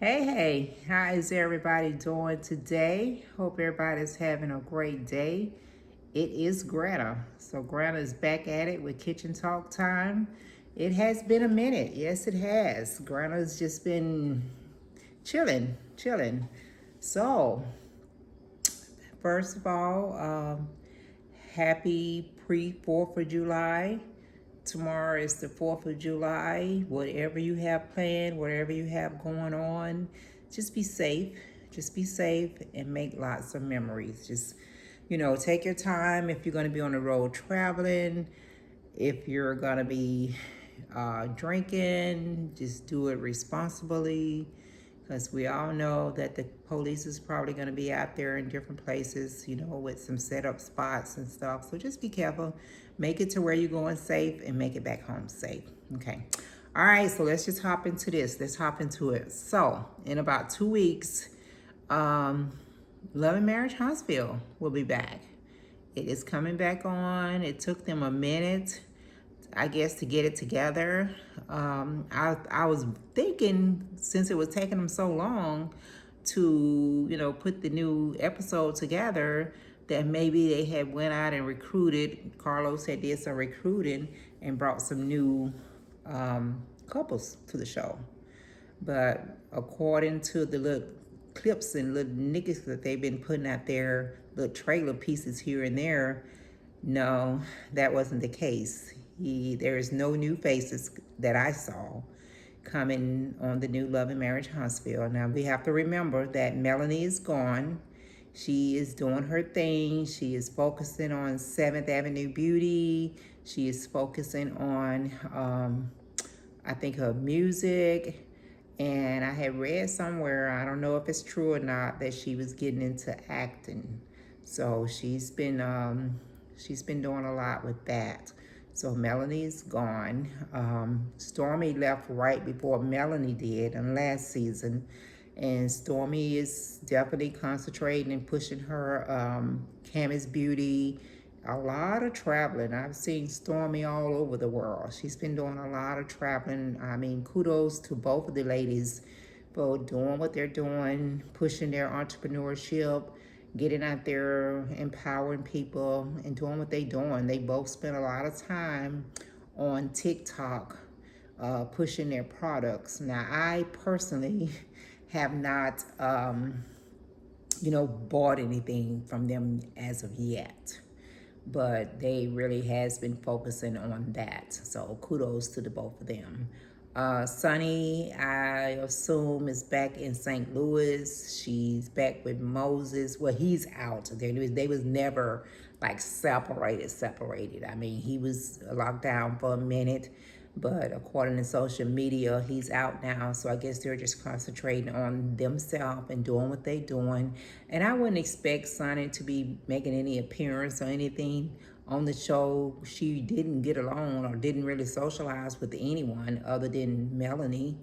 Hey, how is everybody doing today? Hope everybody's having a great day. It is Greta. So, Greta is back at it with Kitchen Talk Time. It has been a minute. Yes, it has. Greta's just been chilling. So, first of all, happy pre-4th of July. Tomorrow is the 4th of July. Whatever you have planned, whatever you have going on, just be safe. Just be safe and make lots of memories. Just, take your time if you're going to be on the road traveling. If you're going to be drinking, just do it responsibly because we all know that the police is probably going to be out there in different places, with some set up spots and stuff. So just be careful. Make it to where you're going safe and make it back home safe. Okay. All right. So let's just hop into this. Let's hop into it. So, in about 2 weeks, um, Love and Marriage Hospital will be back. It is coming back on. It took them a minute, I guess, to get it together. I was thinking, since it was taking them so long to put the new episode together, that maybe they had went out and recruited. Carlos had did some recruiting and brought some new couples to the show. But according to the little clips and little niggas that they've been putting out there, little trailer pieces here and there, no, that wasn't the case. There is no new faces that I saw coming on the new Love and Marriage Hospital. Now we have to remember that Melanie is gone. She is doing her thing. She is focusing on 7th Avenue Beauty. She is focusing on, I think, her music. And I had read somewhere, I don't know if it's true or not, that she was getting into acting. So she's been doing a lot with that. So Melanie's gone. Stormy left right before Melanie did in last season. And Stormy is definitely concentrating and pushing her Camis Beauty. A lot of traveling. I've seen Stormy all over the world. She's been doing a lot of traveling. I mean, kudos to both of the ladies for doing what they're doing, pushing their entrepreneurship, getting out there, empowering people, and doing what they're doing. They both spend a lot of time on TikTok pushing their products. Now, I personally have not, bought anything from them as of yet, but they really has been focusing on that. So kudos to the both of them. Sunny, I assume, is back in St. Louis. She's back with Moses. Well, he's out. They was never like separated. I mean, he was locked down for a minute, but according to social media, he's out now. So I guess they're just concentrating on themselves and doing what they're doing. And I wouldn't expect Sonny to be making any appearance or anything on the show. She didn't get along or didn't really socialize with anyone other than Melanie.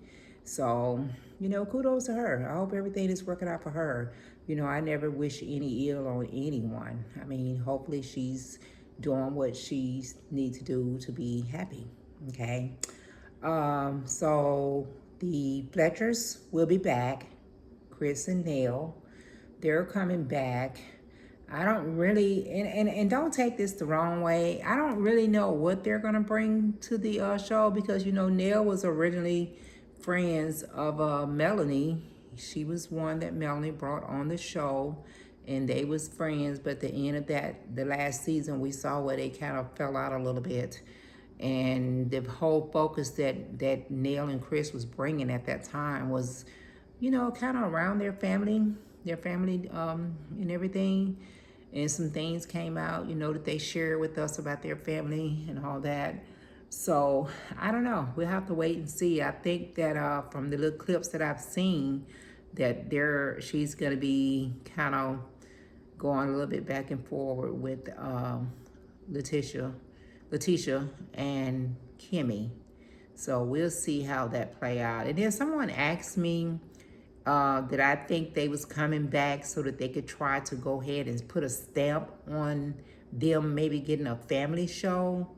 So, kudos to her. I hope everything is working out for her. I never wish any ill on anyone. I mean, hopefully she's doing what she needs to do to be happy. Okay. So the Fletchers will be back. Chris and Neil, they're coming back. I don't really, and don't take this the wrong way. I don't really know what they're gonna bring to the show because Neil was originally friends of Melanie. She was one that Melanie brought on the show, and they was friends. But at the end of the last season, we saw where they kind of fell out a little bit, and the whole focus that Neil and Chris was bringing at that time was, kind of around their family, and everything. And some things came out, that they shared with us about their family and all that. So I don't know. We'll have to wait and see. I think that from the little clips that I've seen, that she's gonna be kind of going a little bit back and forward with Letitia and Kimmy. So we'll see how that play out. And then someone asked me that I think they was coming back so that they could try to go ahead and put a stamp on them maybe getting a family show,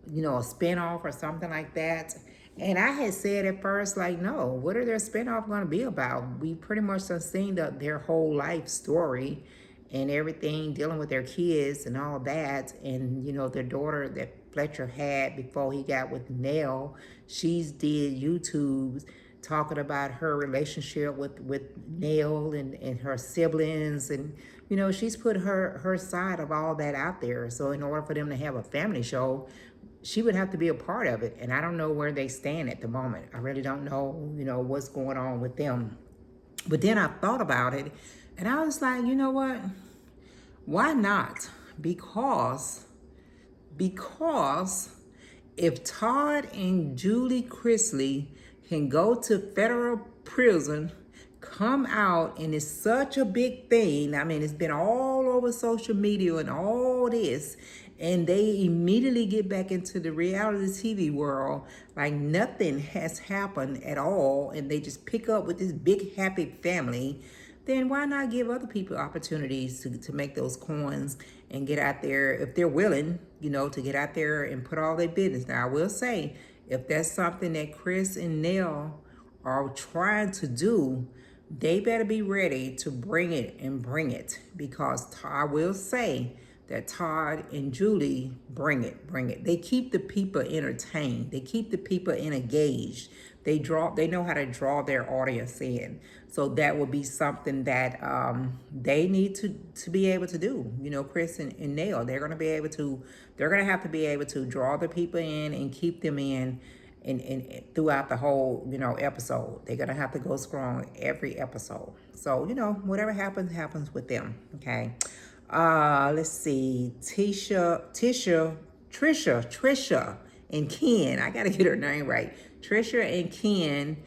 a spinoff or something like that. And I had said at first, like, no, what are their spinoff going to be about? We pretty much have seen their whole life story and everything dealing with their kids and all that. And, their daughter that Fletcher had before he got with Nell, she's did YouTubes talking about her relationship with Nell and her siblings. And, she's put her side of all that out there. So in order for them to have a family show, she would have to be a part of it. And I don't know where they stand at the moment. I really don't know, what's going on with them. But then I thought about it and I was like, you know what? Why not? Because because if Todd and Julie Chrisley can go to federal prison, come out, and it's such a big thing. I mean, it's been all over social media and all this, and they immediately get back into the reality TV world like nothing has happened at all, and they just pick up with this big happy family. Then why not give other people opportunities to make those coins and get out there if they're willing, to get out there and put all their business. Now, I will say, if that's something that Chris and Nell are trying to do, they better be ready to bring it because I will say that Todd and Julie bring it. They keep the people entertained. They keep the people engaged. They know how to draw their audience in. So that would be something that they need to be able to do. Chris and Nell, they're gonna have to be able to draw the people in and keep them in and throughout the whole episode. They're gonna have to go strong every episode. So whatever happens with them. Okay. Let's see. Trisha and Ken. I gotta get her name right. Trisha and Ken,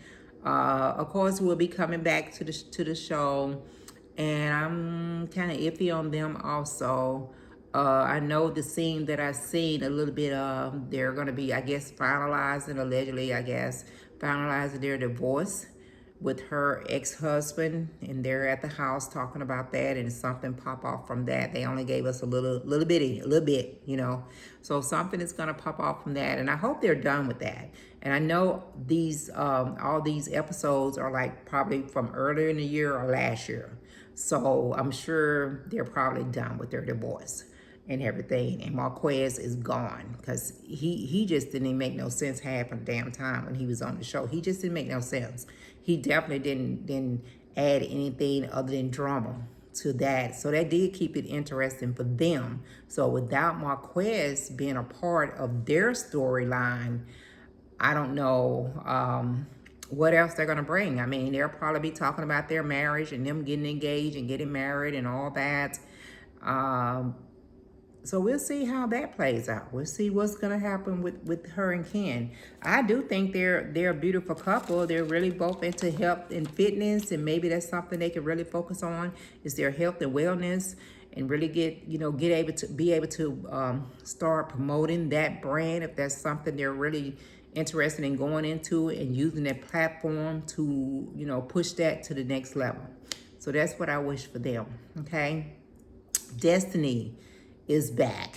of course, will be coming back to the show, and I'm kind of iffy on them also. I know the scene that I've seen a little bit of, they're going to be, I guess, allegedly, finalizing their divorce with her ex-husband, and they're at the house talking about that, and something pop off from that. They only gave us a little bit, so something is going to pop off from that, and I hope they're done with that. And I know these all these episodes are like probably from earlier in the year or last year, so I'm sure they're probably done with their divorce and everything. And Marquez is gone because he just didn't even make no sense half of the damn time when he was on the show. He just didn't make no sense. He definitely didn't add anything other than drama to that. So that did keep it interesting for them. So without Marquez being a part of their storyline, I don't know what else they're going to bring. I mean, they'll probably be talking about their marriage and them getting engaged and getting married and all that. So we'll see how that plays out. We'll see what's gonna happen with her and Ken. I do think they're a beautiful couple. They're really both into health and fitness, and maybe that's something they can really focus on is their health and wellness, and really be able to start promoting that brand if that's something they're really interested in going into and using that platform to push that to the next level. So that's what I wish for them. Okay, Destiny is back.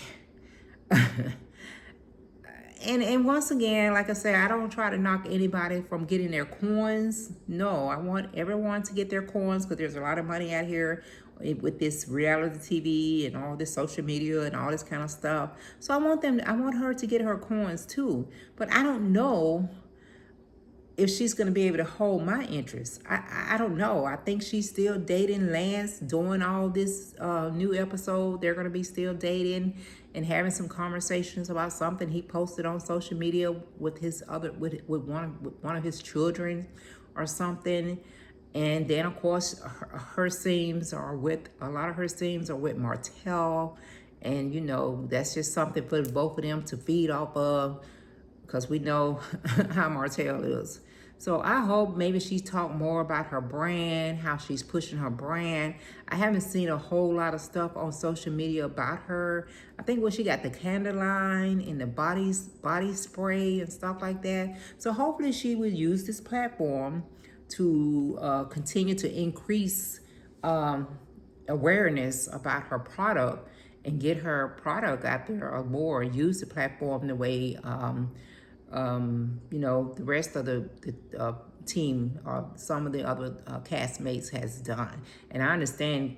And once again, like I said, I don't try to knock anybody from getting their coins. No, I want everyone to get their coins because there's a lot of money out here with this reality TV and all this social media and all this kind of stuff. So I want her to get her coins too. But I don't know if she's going to be able to hold my interest. I don't know. I think she's still dating Lance, doing all this new episode. They're going to be still dating and having some conversations about something he posted on social media with one of his children or something. And then of course her scenes are with Martell, and that's just something for both of them to feed off of, because we know how Martell is. So I hope maybe she's talked more about her brand, how she's pushing her brand. I haven't seen a whole lot of stuff on social media about her. I think when she got the candle line and the body spray and stuff like that. So hopefully she will use this platform to continue to increase awareness about her product and get her product out there or more, use the platform the way the rest of the team or some of the other castmates has done. And I understand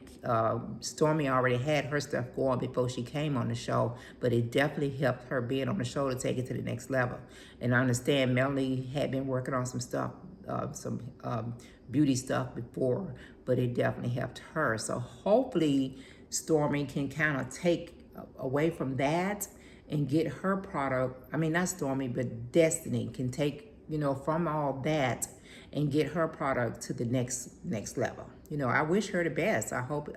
Stormy already had her stuff going before she came on the show, but it definitely helped her being on the show to take it to the next level. And I understand Melanie had been working on some stuff, some beauty stuff before, but it definitely helped her. So hopefully Stormy can kind of take away from that and get her product. I mean, not Stormy, but Destiny can take, from all that and get her product to the next level. I wish her the best. I hope it,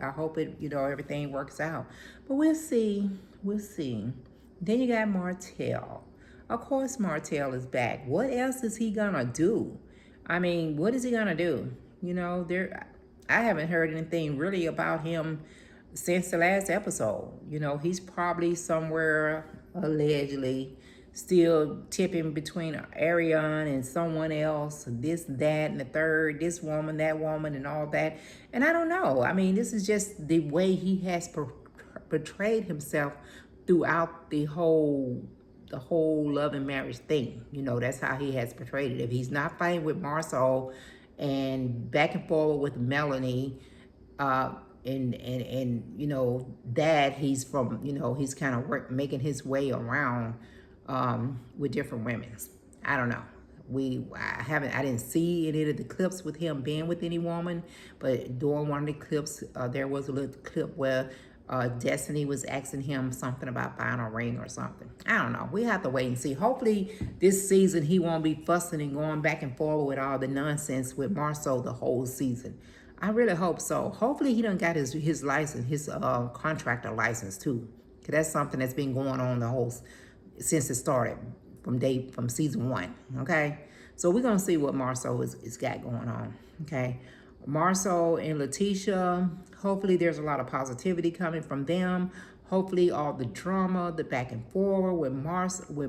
everything works out. But we'll see. We'll see. Then you got Martell. Of course Martell is back. What else is he gonna do? I mean, what is he gonna do? I haven't heard anything really about him since the last episode. He's probably somewhere allegedly still tipping between Ariane and someone else, this, that, and the third, this woman, that woman, and all that. And I don't know. I mean, this is just the way he has portrayed himself throughout the whole love and marriage thing. That's how he has portrayed it. If he's not fighting with Marceau and back and forward with Melanie, and that he's from, he's kind of making his way around with different women. I don't know. I didn't see any of the clips with him being with any woman, but during one of the clips, there was a little clip where Destiny was asking him something about buying a ring or something. I don't know. We have to wait and see. Hopefully this season he won't be fussing and going back and forward with all the nonsense with Marceau the whole season. I really hope so. Hopefully he done got his license, his contractor license too. Cause that's something that's been going on since it started from season 1. Okay, so we're gonna see what Marceau is got going on. Okay, Marceau and Letitia. Hopefully there's a lot of positivity coming from them. Hopefully all the drama, the back and forward with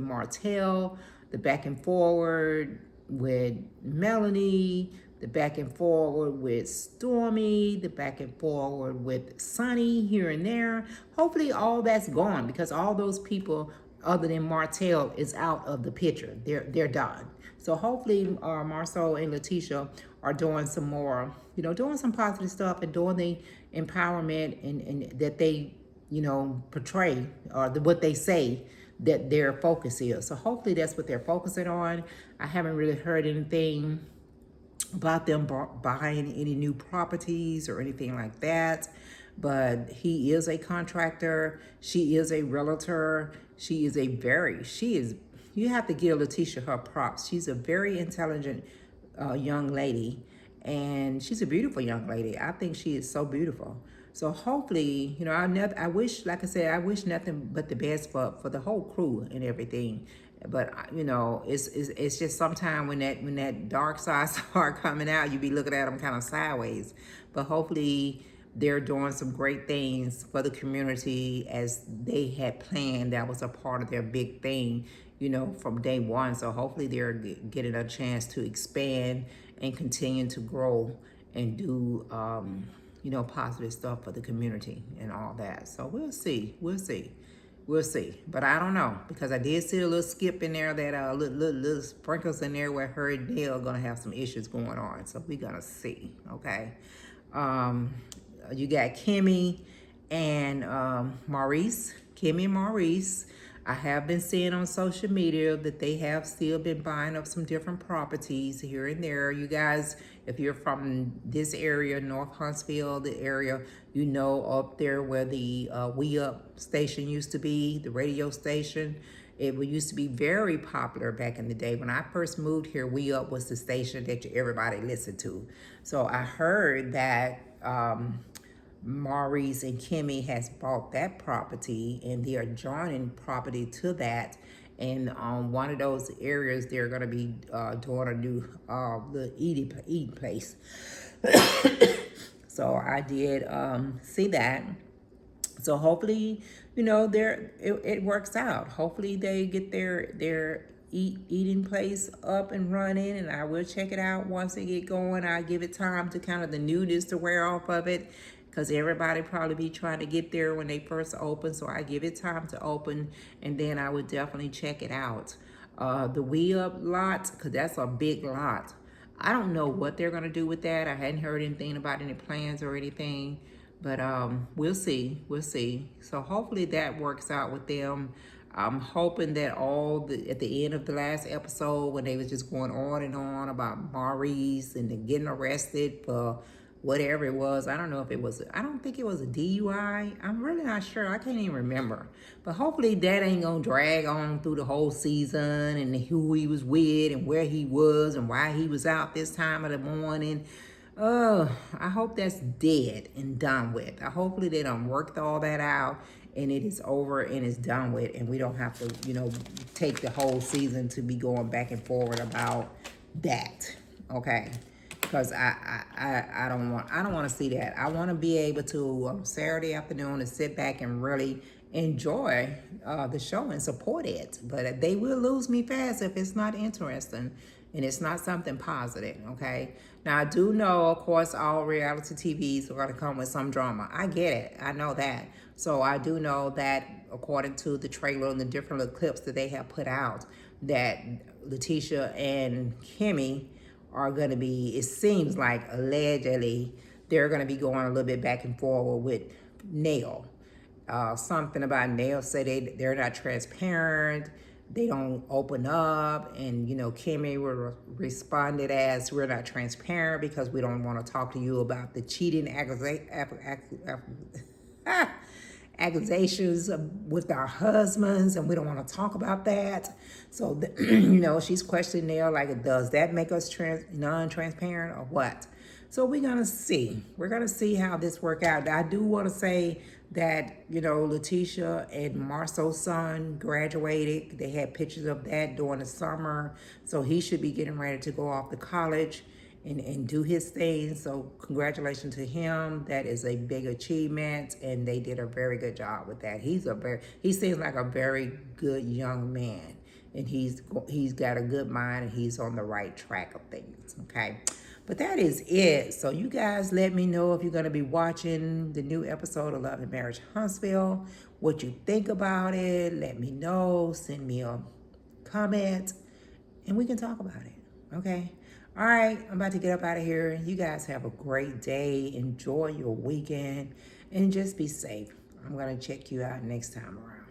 Martell, the back and forward with Melanie, the back and forward with Stormy, the back and forward with Sunny here and there. Hopefully all that's gone, because all those people other than Martell is out of the picture. They're done. So hopefully Marceau and Letitia are doing some more, doing some positive stuff and doing the empowerment and that they, portray, or what they say that their focus is. So hopefully that's what they're focusing on. I haven't really heard anything about them buying any new properties or anything like that. But he is a contractor. She is a realtor. You have to give Letitia her props. She's a very intelligent young lady, and she's a beautiful young lady. I think she is so beautiful. So hopefully, I wish, like I said, I wish nothing but the best for the whole crew and everything. But it's just sometimes when that dark side start coming out, you be looking at them kind of sideways. But hopefully they're doing some great things for the community as they had planned. That was a part of their big thing, from day one. So hopefully they're getting a chance to expand and continue to grow and do, positive stuff for the community and all that. So we'll see. But I don't know, because I did see a little skip in there, that little sprinkles in there where her and Dale are going to have some issues going on. So we're going to see, okay? You got Kimmy and Maurice. Kimmy and Maurice. I have been seeing on social media that they have still been buying up some different properties here and there. You guys, if you're from this area, North Huntsville, the area, up there where the We Up station used to be, the radio station. It used to be very popular back in the day. When I first moved here, We Up was the station that everybody listened to. So I heard that Maurice and Kimmy has bought that property, and they are joining property to that. And on one of those areas, they're going to be doing a new little eating place. So I did see that. So hopefully, it works out. Hopefully they get their eating place up and running, and I will check it out once they get going. I'll give it time to kind of the newness to wear off of it, because everybody probably be trying to get there when they first open. So I give it time to open, and then I would definitely check it out. The We Up lot, because that's a big lot. I don't know what they're gonna do with that. I hadn't heard anything about any plans or anything, but we'll see. We'll see. So hopefully that works out with them. I'm hoping that at the end of the last episode, when they was just going on and on about Maurice and then getting arrested for whatever it was. I don't know if it was, I don't think it was a DUI. I'm really not sure. I can't even remember. But hopefully that ain't gonna drag on through the whole season, and who he was with and where he was and why he was out this time of the morning. I hope that's dead and done with. Hopefully they done worked all that out and it is over and it's done with, and we don't have to, take the whole season to be going back and forward about that. Okay. Because I don't want to see that. I want to be able to Saturday afternoon to sit back and really enjoy the show and support it. But they will lose me fast if it's not interesting and it's not something positive. Okay. Now I do know, of course, all reality TVs are going to come with some drama. I get it. I know that. So I do know that according to the trailer and the different little clips that they have put out, that Letitia and Kimmy are going to be, it seems like allegedly, they're going to be going a little bit back and forward with Nail. Something about Nail said they're not transparent, they don't open up, and Kimmy responded as, we're not transparent because we don't want to talk to you about the cheating accusations with our husbands, and we don't want to talk about that. So, she's questioning there, like, does that make us non-transparent or what? So we're gonna see. We're gonna see how this work out. I do want to say that Letitia and Marcel's son graduated. They had pictures of that during the summer, so he should be getting ready to go off to college and do his thing. So congratulations to him. That is a big achievement, and they did a very good job with that. He seems like a very good young man, and he's got a good mind, and he's on the right track of things. Okay. But that is it. So you guys let me know if you're going to be watching the new episode of Love and Marriage Huntsville, what you think about it. Let me know. Send me a comment, and we can talk about it. Okay? All right. I'm about to get up out of here. You guys have a great day. Enjoy your weekend, and just be safe. I'm going to check you out next time around.